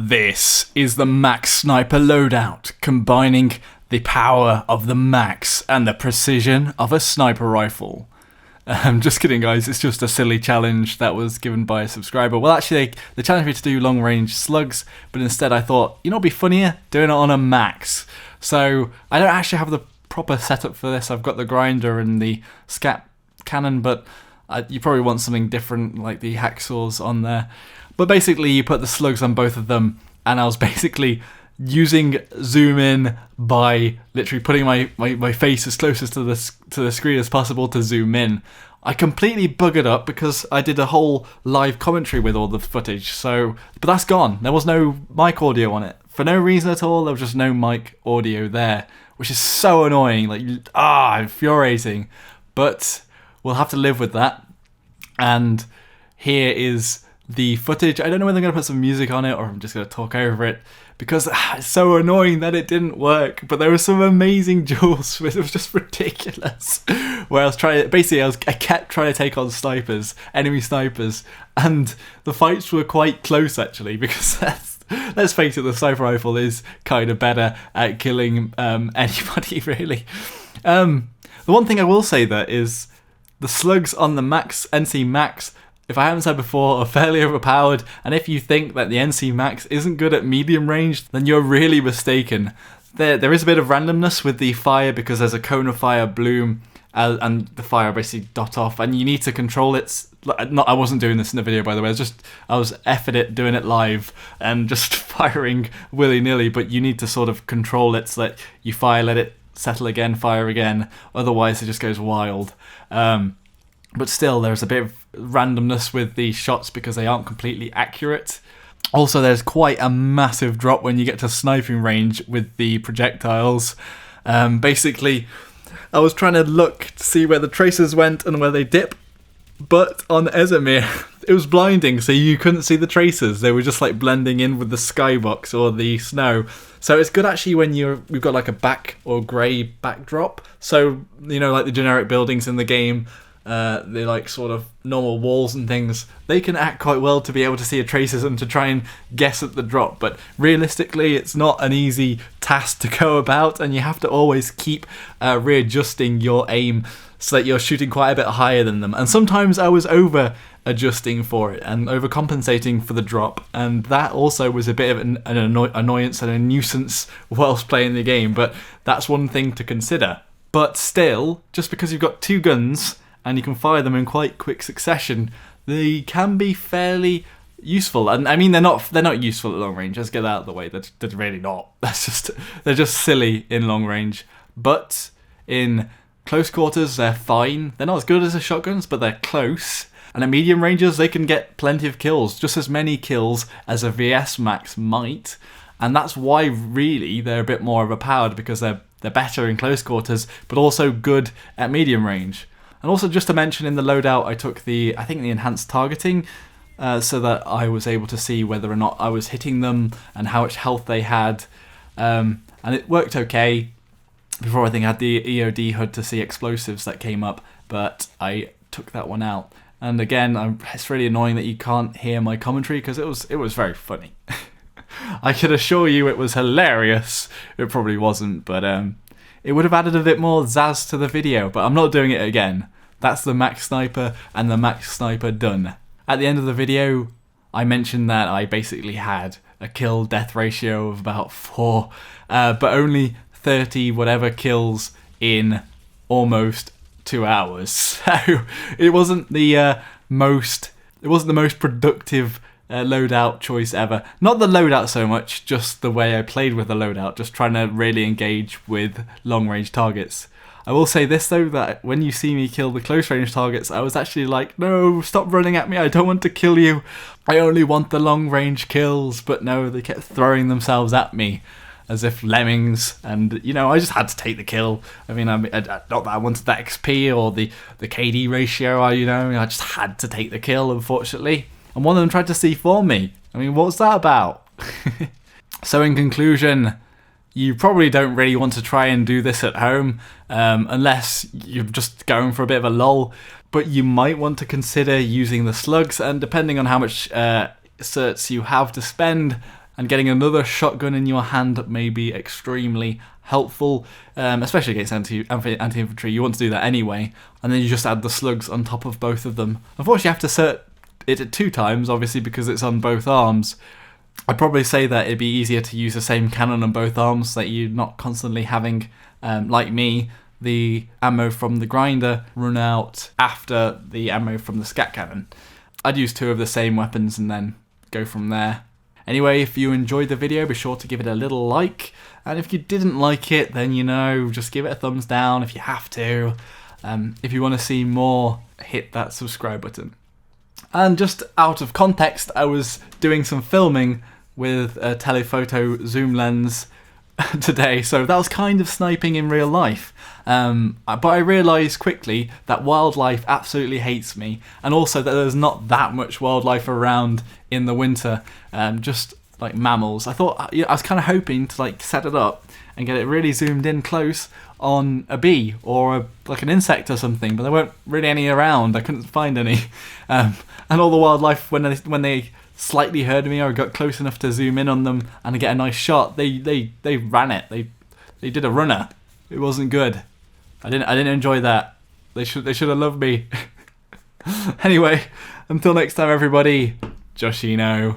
This is the Max Sniper loadout, combining the power of the Max and the precision of a sniper rifle. Just kidding, guys, it's just a silly challenge that was given by a subscriber. Well, actually, they challenged me to do long range slugs, but instead I thought, you know, it'd be funnier doing it on a Max. So I don't actually have the proper setup for this. I've got the grinder and the scat cannon, but you probably want something different, like the hacksaws on there. But basically, you put the slugs on both of them, and I was basically using zoom in by literally putting my face as close to the screen as possible to zoom in. I completely buggered up because I did a whole live commentary with all the footage, but that's gone. There was no mic audio on it. For no reason at all, there was just no mic audio there, which is so annoying, infuriating. But we'll have to live with that. And here is the footage. I don't know whether I'm going to put some music on it or I'm just going to talk over it because it's so annoying that it didn't work. But there were some amazing duels. It was just ridiculous. Where I kept trying to take on enemy snipers, and the fights were quite close actually because let's face it, the sniper rifle is kind of better at killing anybody really. The one thing I will say that is the slugs on the NC Max, if I haven't said before, are fairly overpowered, and if you think that the NC Max isn't good at medium range, then you're really mistaken. There is a bit of randomness with the fire because there's a cone of fire bloom and the fire basically dot off, and you need to control it. I wasn't doing this in the video, by the way. I was effing it doing it live and just firing willy-nilly, but you need to sort of control it so that you fire, let it settle again, fire again, otherwise it just goes wild. But still, there's a bit of randomness with the shots because they aren't completely accurate. Also, there's quite a massive drop when you get to sniping range with the projectiles. Basically, I was trying to look to see where the tracers went and where they dip, but on Ezemir, it was blinding, so you couldn't see the tracers. They were just like blending in with the skybox or the snow. So it's good actually when we've got like a black or grey backdrop. So, you know, like the generic buildings in the game, they're like sort of normal walls and things. They can act quite well to be able to see a tracers and to try and guess at the drop. But realistically, it's not an easy task to go about, and you have to always keep readjusting your aim so that you're shooting quite a bit higher than them. And sometimes I was over adjusting for it and overcompensating for the drop, and that also was a bit of an annoyance and a nuisance whilst playing the game. But that's one thing to consider. But still, just because you've got two guns and you can fire them in quite quick succession, they can be fairly useful. And I mean, they're not useful at long range. Let's get that out of the way. They're really not. They're just silly in long range. But in close quarters, they're fine. They're not as good as the shotguns, but they're close. And at medium ranges, they can get plenty of kills, just as many kills as a VS Max might. And that's why really they're a bit more overpowered, because they're better in close quarters, but also good at medium range. And also, just to mention, in the loadout, I took the enhanced targeting, so that I was able to see whether or not I was hitting them and how much health they had. And it worked okay. Before, I think I had the EOD HUD to see explosives that came up, but I took that one out. And again, it's really annoying that you can't hear my commentary because it was very funny. I could assure you it was hilarious. It probably wasn't, but it would have added a bit more zazz to the video, but I'm not doing it again. That's the Max Sniper and the Max Sniper done. At the end of the video, I mentioned that I basically had a kill-death ratio of about 4, but only 30 whatever kills in almost 2 hours. So it wasn't the most productive loadout choice ever. Not the loadout so much, just the way I played with the loadout, just trying to really engage with long range targets. I will say this though, that when you see me kill the close range targets, I was actually like, no, stop running at me, I don't want to kill you, I only want the long range kills. But no, they kept throwing themselves at me as if lemmings, and you know, I just had to take the kill. I mean, not that I wanted that XP or the KD ratio, I just had to take the kill, unfortunately. And one of them tried to C4 me. I mean, what's that about? So in conclusion, you probably don't really want to try and do this at home, unless you're just going for a bit of a lull. But you might want to consider using the slugs, and depending on how much certs you have to spend, and getting another shotgun in your hand may be extremely helpful, especially against anti-infantry. You want to do that anyway, and then you just add the slugs on top of both of them. Unfortunately, you have to set it at 2 times, obviously, because it's on both arms. I'd probably say that it'd be easier to use the same cannon on both arms, so that you're not constantly having, like me, the ammo from the grinder run out after the ammo from the scat cannon. I'd use 2 of the same weapons and then go from there. Anyway, if you enjoyed the video, be sure to give it a little like, and if you didn't like it, then just give it a thumbs down if you have to. If you want to see more, hit that subscribe button. And just out of context, I was doing some filming with a telephoto zoom lens today, so that was kind of sniping in real life. But I realised quickly that wildlife absolutely hates me, and also that there's not that much wildlife around in the winter, just like mammals. I was kind of hoping to set it up and get it really zoomed in close on a bee or like an insect or something, but there weren't really any around. I couldn't find any, and all the wildlife when they slightly heard me or got close enough to zoom in on them and get a nice shot, they ran it. They did a runner. It wasn't good. I didn't enjoy that. They should have loved me. Anyway, until next time, everybody. Joshino.